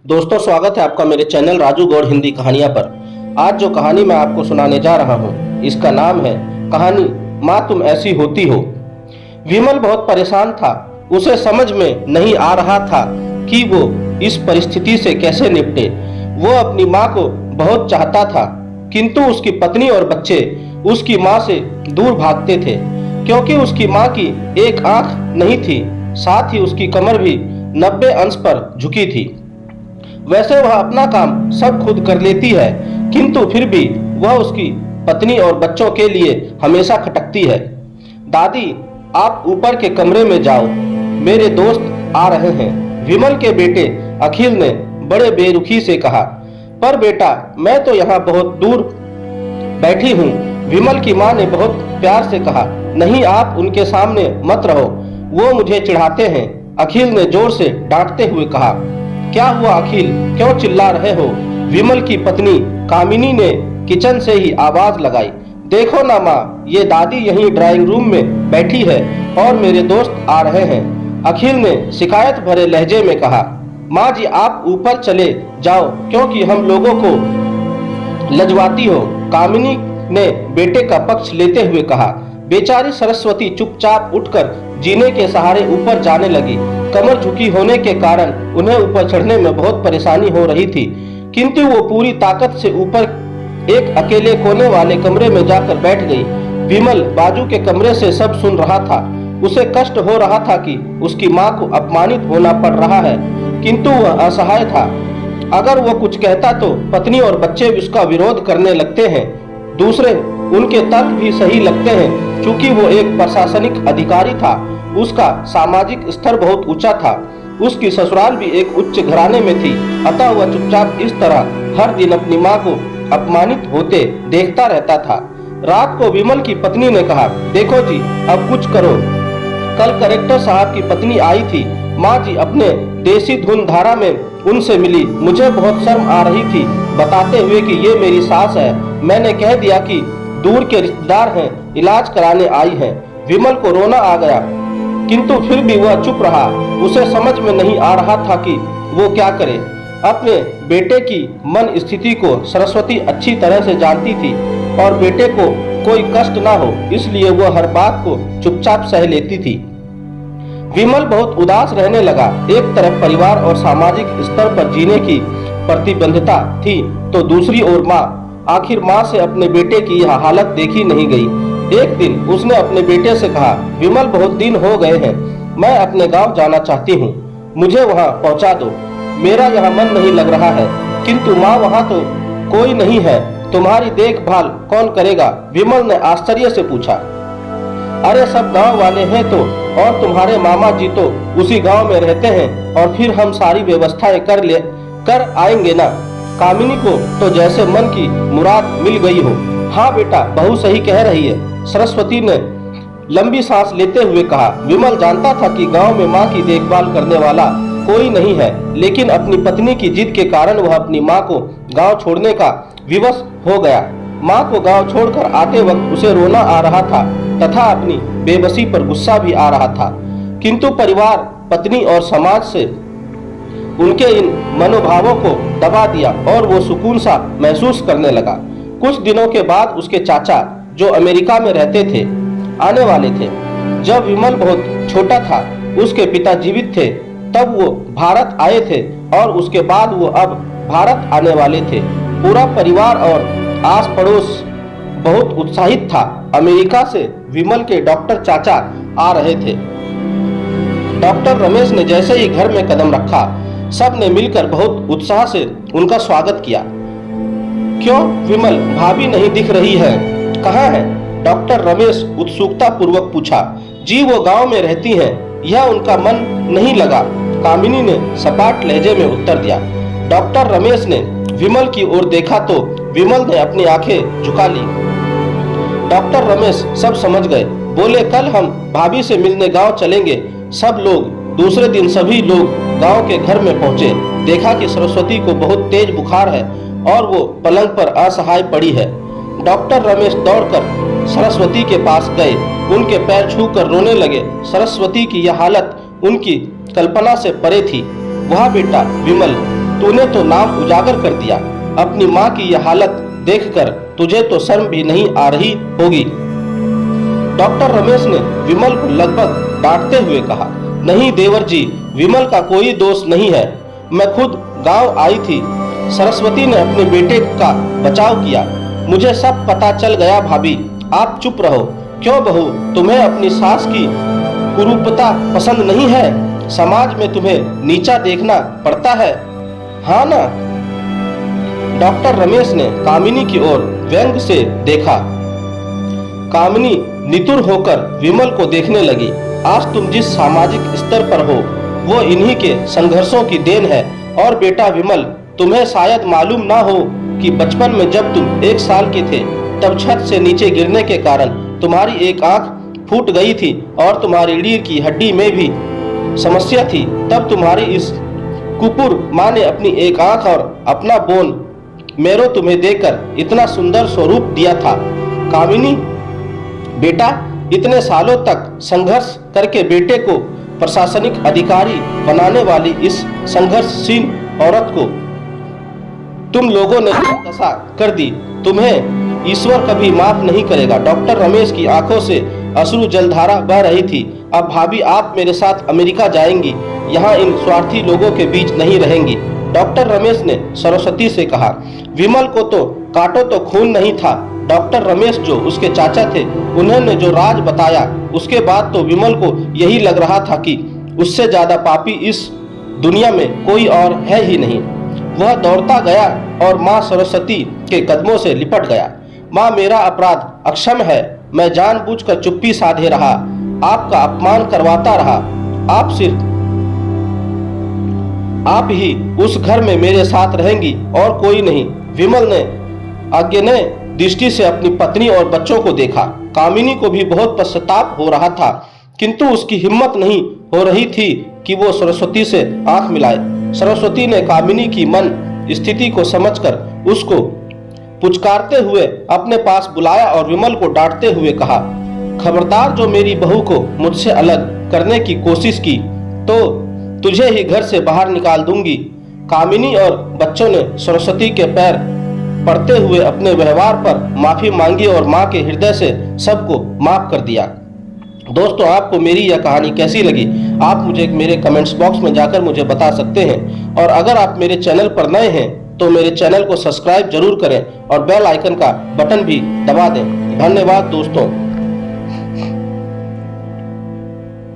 दोस्तों, स्वागत है आपका मेरे चैनल राजू गौड़ हिंदी कहानियां पर। आज जो कहानी मैं आपको सुनाने जा रहा हूं, इसका नाम है कहानी माँ तुम ऐसी होती हो। विमल बहुत परेशान था। उसे समझ में नहीं आ रहा था कि वो इस परिस्थिति से कैसे निपटे। वो अपनी माँ को बहुत चाहता था, किंतु उसकी पत्नी और बच्चे उसकी माँ से दूर भागते थे, क्योंकि उसकी माँ की एक आंख नहीं थी, साथ ही उसकी कमर भी 90 अंश पर झुकी थी। वैसे वह अपना काम सब खुद कर लेती है, किंतु फिर भी वह उसकी पत्नी और बच्चों के लिए हमेशा खटकती है। दादी, आप ऊपर के कमरे में जाओ, मेरे दोस्त आ रहे हैं, विमल के बेटे अखिल ने बड़े बेरुखी से कहा। पर बेटा, मैं तो यहाँ बहुत दूर बैठी हूँ, विमल की माँ ने बहुत प्यार से कहा। नहीं, आप उनके सामने मत रहो, वो मुझे चिढ़ाते हैं, अखिल ने जोर से डांटते हुए कहा। क्या हुआ अखिल, क्यों चिल्ला रहे हो? विमल की पत्नी कामिनी ने किचन से ही आवाज लगाई। देखो ना माँ, ये दादी यहीं ड्राइंग रूम में बैठी है और मेरे दोस्त आ रहे हैं, अखिल ने शिकायत भरे लहजे में कहा। माँ जी, आप ऊपर चले जाओ, क्योंकि हम लोगों को लजवाती हो, कामिनी ने बेटे का पक्ष लेते हुए कहा। बेचारी सरस्वती चुपचाप उठकर जीने के सहारे ऊपर जाने लगी। कमर झुकी होने के कारण उन्हें ऊपर चढ़ने में बहुत परेशानी हो रही थी, किंतु वो पूरी ताकत से ऊपर एक अकेले कोने वाले कमरे में जाकर बैठ गई। विमल बाजू के कमरे से सब सुन रहा था। उसे कष्ट हो रहा था कि उसकी माँ को अपमानित होना पड़ रहा है, किंतु वह असहाय था। अगर वो कुछ कहता तो पत्नी और बच्चे उसका विरोध करने लगते हैं। दूसरे उनके तर्क भी सही लगते हैं, क्योंकि वो एक प्रशासनिक अधिकारी था। उसका सामाजिक स्तर बहुत ऊंचा था। उसकी ससुराल भी एक उच्च घराने में थी, अतः वह चुपचाप इस तरह हर दिन अपनी माँ को अपमानित होते देखता रहता था। रात को विमल की पत्नी ने कहा, देखो जी, अब कुछ करो। कल कलेक्टर साहब की पत्नी आई थी। माँ जी अपने देसी धुन धारा में उनसे मिली। मुझे बहुत शर्म आ रही थी, बताते हुए कि ये मेरी सास है। मैंने कह दिया कि दूर के रिश्तेदार हैं, इलाज कराने आई हैं। विमल को रोना आ गया, किंतु फिर भी वह चुप रहा। उसे समझ में नहीं आ रहा था कि वो क्या करे। अपने बेटे की मन स्थिति को सरस्वती अच्छी तरह से जानती थी और बेटे को कोई कष्ट ना हो, इसलिए वह हर बात को चुपचाप सह लेती थी। विमल बहुत उदास रहने लगा। एक तरफ परिवार और सामाजिक स्तर पर जीने की प्रतिबद्धता थी, तो दूसरी ओर माँ। आखिर माँ से अपने बेटे की यह हालत देखी नहीं गई। एक दिन उसने अपने बेटे से कहा, विमल, बहुत दिन हो गए हैं, मैं अपने गांव जाना चाहती हूँ, मुझे वहाँ पहुँचा दो। मेरा यहाँ मन नहीं लग रहा है। किंतु माँ, वहाँ तो कोई नहीं है, तुम्हारी देखभाल कौन करेगा? विमल ने आश्चर्य से पूछा। अरे सब गांव वाले हैं तो, और तुम्हारे मामा जी तो उसी गांव में रहते हैं, और फिर हम सारी व्यवस्थाएं कर आएंगे ना। कामिनी को तो जैसे मन की मुराद मिल गई हो। हाँ बेटा, बहू सही कह रही है, सरस्वती ने लंबी सांस लेते हुए कहा। विमल जानता था कि गांव में माँ की देखभाल करने वाला कोई नहीं है, लेकिन अपनी पत्नी की जिद के कारण वह अपनी माँ को गांव छोड़ने का विवश हो गया। माँ को गांव छोड़कर आते वक्त उसे रोना आ रहा था तथा अपनी बेबसी पर गुस्सा भी आ रहा था, किंतु परिवार, पत्नी और समाज से उनके इन मनोभावों को दबा दिया और वो सुकून सा महसूस करने लगा। कुछ दिनों के बाद उसके चाचा, जो अमेरिका में रहते थे, आने वाले थे। जब विमल बहुत छोटा था, उसके पिता जीवित थे, तब वो भारत आए थे और उसके बाद वो अब भारत आने वाले थे। पूरा परिवार और आस पड़ोस बहुत उत्साहित था। अमेरिका से विमल के डॉक्टर चाचा आ रहे थे। डॉक्टर रमेश ने जैसे ही घर में कदम रखा, सब ने मिलकर बहुत उत्साह से उनका स्वागत किया। क्यों विमल, भाभी नहीं दिख रही है, कहाँ है? डॉक्टर रमेश उत्सुकता पूर्वक पूछा। जी, वो गांव में रहती हैं, यह उनका मन नहीं लगा, कामिनी ने सपाट लहजे में उत्तर दिया। डॉक्टर रमेश ने विमल की ओर देखा तो विमल ने अपनी आंखें झुका ली। डॉक्टर रमेश सब समझ गए। बोले, कल हम भाभी से मिलने गांव चलेंगे। सब लोग। दूसरे दिन सभी लोग गांव के घर में पहुंचे। देखा कि सरस्वती को बहुत तेज बुखार है और वो पलंग पर असहाय पड़ी है। डॉक्टर रमेश दौड़कर सरस्वती के पास गए, उनके पैर छूकर रोने लगे। सरस्वती की यह हालत उनकी कल्पना से परे थी। वह बेटा विमल तूने तो नाम उजागर कर दिया। अपनी माँ की यह हालत देखकर तुझे तो शर्म भी नहीं आ रही होगी। डॉक्टर रमेश ने विमल को लगभग डांटते हुए कहा, नहीं देवर जी, विमल का कोई दोष नहीं है। मैं खुद गांव आई थी। सरस्वती ने अपने बेटे का बचाव किया। मुझे सब पता चल गया। भाभी, आप चुप रहो। क्यों बहू, तुम्हें अपनी सास की कुरूपता पसंद नहीं है? समाज में तुम्हें नीचा देखना पड़ता है, हाँ ना? डॉक्टर रमेश ने कामिनी की ओर व्यंग से देखा। कामिनी नितुर होकर विमल को देखने लगी। आज तुम जिस सामाजिक स्तर पर हो वो इन्हीं के संघर्षों की देन है। और बेटा विमल, तुम्हें शायद मालूम ना हो कि बचपन में जब तुम 1 साल के थे तब छत से नीचे गिरने के कारण तुम्हारी एक आंख फूट गई थी और तुम्हारी रीढ़ की हड्डी में भी समस्या थी। तब तुम्हारी इस कुकुर माँ ने अपनी एक आंख और अपना बोन मेरो तुम्हें देकर इतना सुंदर स्वरूप दिया था। कामिनी बेटा, इतने सालों तक संघर्ष करके बेटे को प्रशासनिक अधिकारी बनाने वाली इस संघर्षशील औरत को तुम लोगों ने दशा कर दी। तुम्हें ईश्वर कभी माफ नहीं करेगा। डॉक्टर रमेश की आंखों से अश्रु जलधारा बह रही थी। अब भाभी, आप मेरे साथ अमेरिका जाएंगी, यहाँ इन स्वार्थी लोगों के बीच नहीं रहेंगी। डॉक्टर रमेश ने सरस्वती से कहा। विमल को तो काटो तो खून नहीं था। डॉक्टर रमेश जो उसके चाचा थे, उन्होंने जो राज बताया उसके बाद तो विमल को यही लग रहा था कि उससे ज्यादा पापी इस दुनिया में कोई और है ही नहीं। वह दौड़ता गया और माँ सरस्वती के कदमों से लिपट गया। माँ, मेरा अपराध अक्षम है। मैं जानबूझकर चुप्पी साधे रहा, आपका अपमान करवाता रहा। आप ही उस घर में मेरे साथ रहेंगी और कोई नहीं। विमल ने अज्ञेय दृष्टि से अपनी पत्नी और बच्चों को देखा। कामिनी को भी बहुत पश्चाताप हो रहा था, किंतु उसकी हिम्मत नहीं हो रही थी कि वो सरस्वती से आंख मिलाए। सरस्वती ने कामिनी की मन स्थिति को समझकर उसको पुचकारते हुए अपने पास बुलाया और विमल को डांटते हुए कहा, खबरदार, जो मेरी बहू को मुझसे अलग करने की कोशिश की तो तुझे ही घर से बाहर निकाल दूंगी। कामिनी और बच्चों ने सरस्वती के पैर पड़ते हुए अपने व्यवहार पर माफी मांगी और मां के हृदय से सबको माफ कर दिया। दोस्तों, आपको मेरी यह कहानी कैसी लगी आप मुझे मेरे कमेंट्स बॉक्स में जाकर मुझे बता सकते हैं। और अगर आप मेरे चैनल पर नए हैं तो मेरे चैनल को सब्सक्राइब जरूर करें और बेल आइकन का बटन भी दबा दें। धन्यवाद दोस्तों।